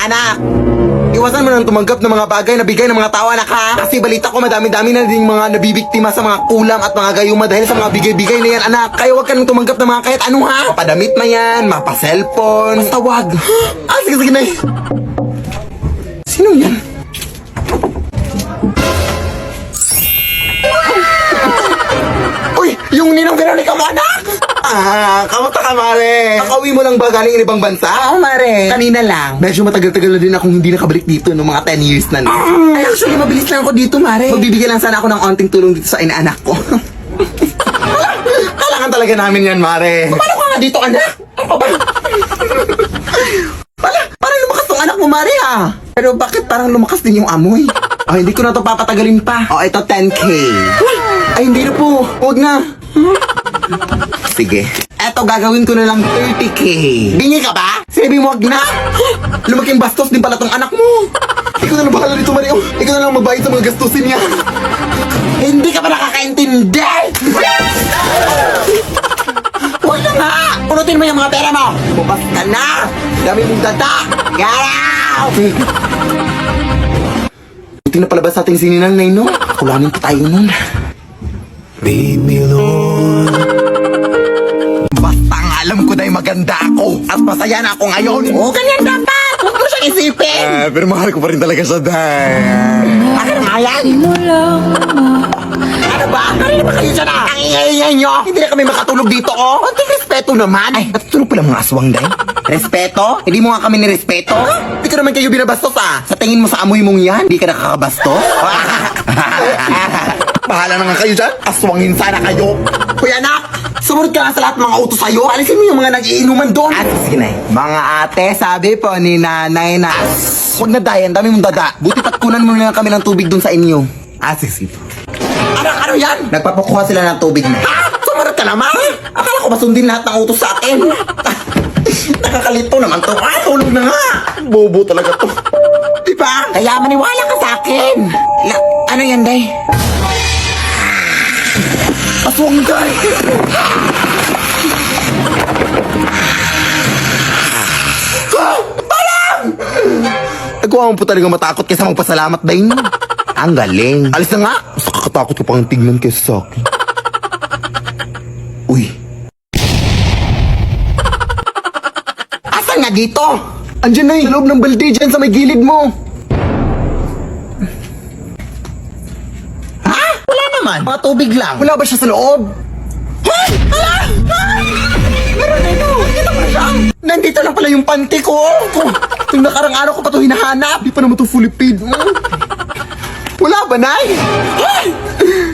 anak. Iwasan mo nang tumanggap ng mga bagay na bigay ng mga tao, anak, ha? Kasi balita ko madami-dami na din mga nabibiktima sa mga kulam at mga gayuma dahil sa mga bigay-bigay na yan, anak. Kaya huwag ka nang tumanggap ng mga kahit ano, ha? Mapadamit na yan, mapa-cellphone. Basta wag. Sige, na. Sino yan? Uy, yung ninong Veronica mo, anak! Kamusta ka, Mare? Nakauwi mo lang ba galing ibang bansa? Oo, Mare. Kanina lang. Medyo matagal-tagal na din akong hindi nakabalik dito no mga 10 years na. Ay, actually, mabilis lang ako dito, Mare. Magbibigay lang sana ako ng onting tulong dito sa inaanak ko. Kailangan talaga namin yan, Mare. Paano ka nga dito, anak? Parang lumakas tong anak mo, Mare, ha? Pero bakit parang lumakas din yung amoy? Hindi ko na to papatagalin pa. Ito 10K. Ay, hindi na po. Huwag na. Sige. Eto, gagawin ko na lang 30K. Bingi ka ba? Sinabi mo, wag na. Lumaking bastos din pala tong anak mo. Ikaw na lang bahala dito, Mario. Ikaw na lang mabayad sa mga gastusin niya. Hindi ka ba nakakaintindi? Huwag na nga. Punutin mo yung mga pera mo. Bukas ka na. Dami mong dada. Garaw! Buti na palabas natin si Ninang Nay, no? Kulanin pa tayo nun. Leave me alone. Basta nga alam ko na yung maganda ako at masaya na ako ngayon. Ganyan dapat. Huwag mo siyang isipin. Pero mahal ko pa rin talaga siya, Day. Bakit nga yan? Ano ba? Kanina ba kayo siya na? Ang ingay-ingay nyo. Hindi na kami makatulog dito, oh. Konting respeto naman. Ay, natutulog pala mga aswang, Day. Respeto? Hindi mo nga kami nirespeto? Hindi ko naman kayo binabastos, ah. Sa tingin mo sa amoy mong yan, hindi ka nakakabastos? Bahala na nga kayo dyan. Aswangin sana kayo. Kuya anak, sumunod ka nga sa lahat ng mga utos sa'yo. Alisin mo yung mga nag-iinuman doon. Sige na. Mga ate, sabi po ni nanay na huwag na dayan, dami mong dada. Buti patkunan mo na lang kami ng tubig doon sa inyo. Sige. Ano yan? Nagpapakuha sila ng tubig mo. Sumunod ka naman. Akala ko masundin lahat ng utos sa atin. Nakakalito naman to. Tulog na nga. Bobo talaga to. Diba? Kaya maniwala ka sa akin. Ano yan, Day? Aswang, Day! Parang! Nagawa mo po talaga matakot kaysa magpasalamat, Day. Ang galing. Alis na nga. Mas nakakatakot ka pang tignan kaysa sa akin. Uy. Asan nga dito? Andiyan na sa loob ng balde dyan sa may gilid mo. Ha? Wala naman. Mga tubig lang. Wala ba siya sa loob? Hey! Hala! Meron na ito. Kita mo na siya. Nandito lang pala yung panty ko. Yung nakarang araw ko pa ito hinahanap. Di pa naman ito fully paid. Wala ba, Nay? Hey!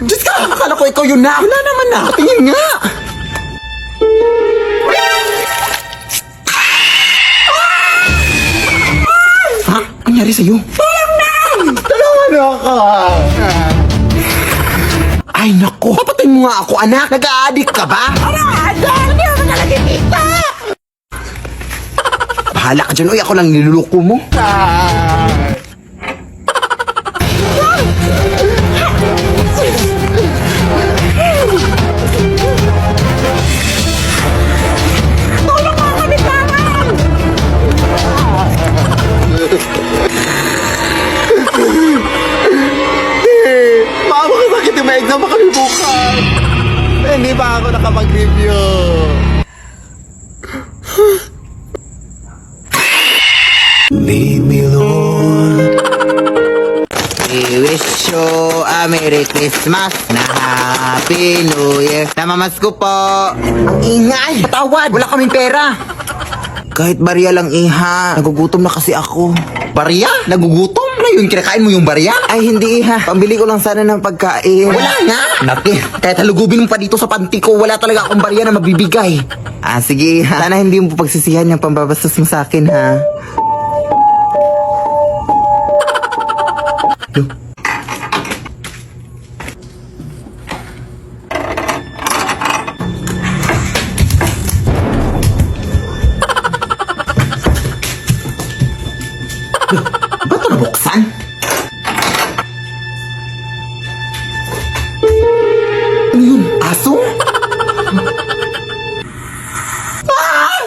Diyos ka! Akala ko ikaw yun na. Wala naman na. Patingin nga. Ha? Ano nangyari sa'yo? Tulong na! Tulungan ako! Ay, naku! Papatayin mo nga ako, anak! Nag-a-addict ka ba? Anak! Hindi ako nakalagimita! Bahala ka dyan, uy! Ako lang niluluko mo! Exam pa kami bukas. Hindi pa ako nakapag-review. Leave me alone. We wish you a Merry Christmas na Happy New Year. Namamasko po. Ang ingay. Patawad. Wala kaming pera. Kahit barya lang, iha. Nagugutom na kasi ako. Barya? Nagugutom? Na yun, kinakain mo yung barya? Ay, hindi, iha. Pambili ko lang sana ng pagkain. Wala nga. Naki, kahit halugubin mo pa dito sa panty ko, wala talaga akong barya na mabibigay. Sige, iha. Sana hindi mo pagsisihan yung pambabastos mo sa akin, ha? Ba't ito nabuksan? Ano yun? Aso? Tolong!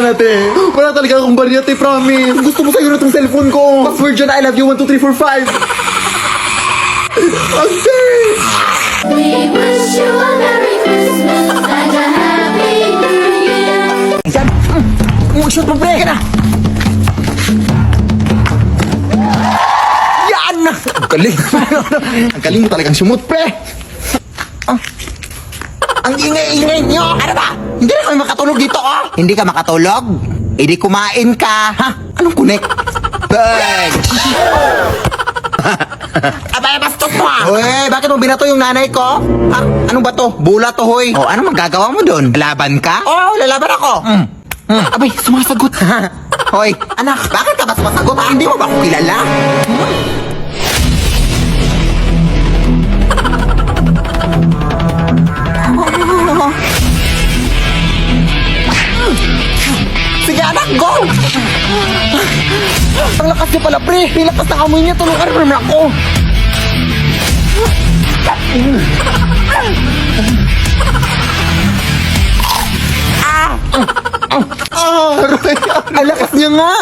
na, te. Wala talaga akong barya, te, promise. Gusto mo sa'yo na tong cellphone ko. Password dyan, I love you, 1, 2, 3, 4, 5. Ate! We wish you a Merry Christmas and a Happy New Year. Yan! Shoot mo, pre! Yan na! Yan! Ang galing. Ang galing mo talagang sumut, pre. Ang ingay-ingay niyo! Ano ba? Hindi na kami makatulog dito, oh! Hindi ka makatulog? Eh di kumain ka! Ha? Anong connect? Bang! Abay, bastos mo ah! Uy, bakit mo binato yung nanay ko? Ha? Ano ba to? Bula to, hoy! Oh, ano magagawa mo doon? Laban ka? Oo, lalaban ako! Abay, sumasagot! Hoy, anak, bakit ka ba sumasagot ha? Hindi mo ba ako kilala? Sige anak, go! Ang lakas niya pala, pre! Ang lakas ng amoy niya, tulungan mo naman ako! Aray! Ang lakas niya nga!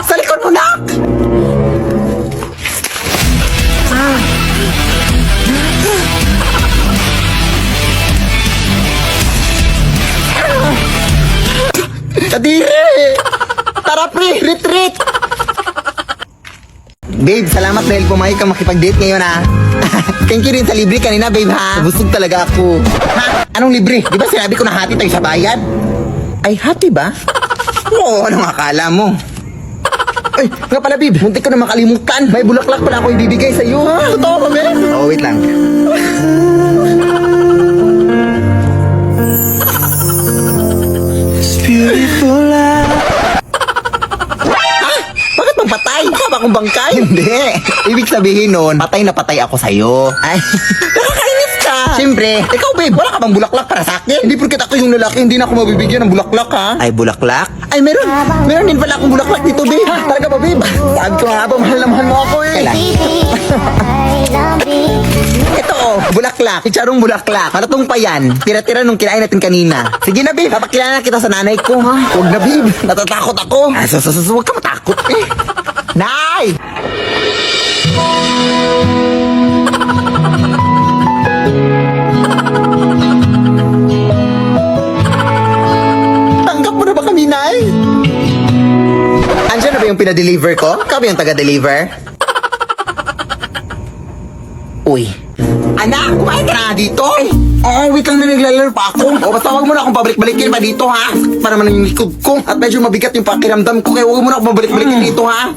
Sa likod mo, nak! Kadiri! Tara, pre! Retreat! Babe, salamat dahil pumayag ka makipag-date ngayon, ha? Thank you rin sa libre kanina, babe, ha? Busog talaga ako. Ha? Anong libre? Di ba sinabi ko na hati tayo sa bayad? Ay, hati ba? Oo, anong akala mo? Ay, nga pala, babe, muntik ko na makalimutan. May bulaklak pala ako ibibigay sa'yo, ha? Totoo ba, babe? Oo, wait lang. It's beautiful life. Bakit bang patay? Mukha ba akong bangkay? Hindi. Ibig sabihin nun, patay na patay ako sa'yo. Ay, nakakainis ka. Siyempre, ikaw babe, wala ka bang bulaklak para sa akin? Hindi porket ako yung lalaki, hindi na ako mabibigyan ng bulaklak, ha? Ay, bulaklak? Ay, meron. Meron din pala akong bulaklak dito, babe. Ha? Talaga ba, babe? Sabi ko nga ba, mahal na mahal mo ako, eh. Kailan? Ito, oh, bulaklak. Chicharong bulaklak. Malatong pa yan. Tira-tira nung kinain natin kanina. Sige na, babe. Papakilala kita sa nanay ko, ha? Huwag na, babe. Natatakot ako. Ah, huwag ka matakot, eh. Nay! Tanggap mo na ba kami, Nay? Andiyan na ba yung pinadeliver ko? Ikaw ba yung taga-deliver? Uy. Anak, kumain ka na nga dito. Oo, wait lang na naglalaro pa ako. O, basta huwag mo na akong pabalik-balikin pa dito, ha? Para naman yung likod ko. At medyo mabigat yung pakiramdam ko. Kaya huwag mo na akong pabalik-balikin dito, ha?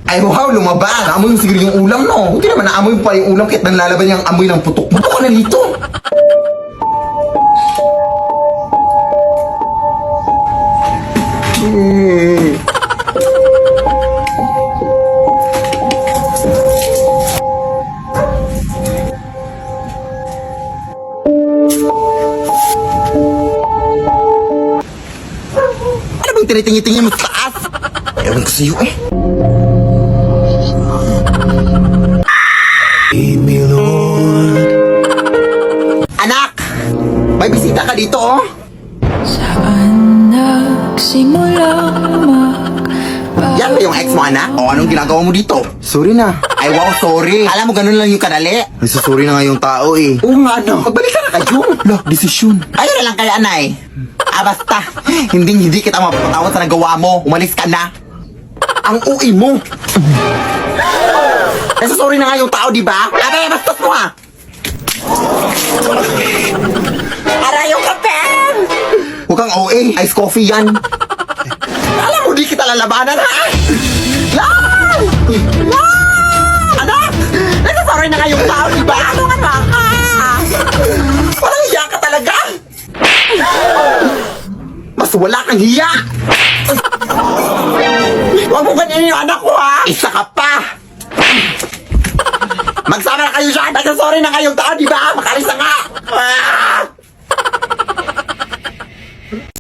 Ay, wow, lumabas. Naamoy mo siguro yung ulam, no? Hindi naman naamoy pa yung ulam kahit nanlalaban yung amoy ng putok. Buto ka na dito. Ano bang tinitingin-tingin mo sa taas? Ewan ko sa'yo, eh. Lead me, Lord. Anak! May bisita ka dito, oh. Saan nagsimula Yan ba yung ex mo, anak? O anong ginagawa mo dito? Sorry na. Ay, wow, sorry. Alam mo, ganun lang yung kadali. Nagsusorry na nga yung tao, eh. Oo nga, no. Magbalik ka na kayo. Lah, desisyon. Ayun na lang kaya, anay. Basta. Hindi kita mapapatawad sa nagawa mo. Umalis ka na. Ang ui mo. Nagsusorry na nga yung tao, di ba? Abay, bastos mo, ha? Aray, yung kape! Huwag kang OA. Ice coffee yan. Alam mo, di kita lalabanan, ha? Lan! Lan! Anak! Nagsasorry na nga yung tao, di ba? Ano nga ka? Walang hiya ka talaga! Mas wala kang hiya! Huwag mo ganyan yung anak ko, ha? Isa ka pa! Magsama na kayo siya! Nagsasorry na kayong taon, di ba? Makalis na nga! Ah!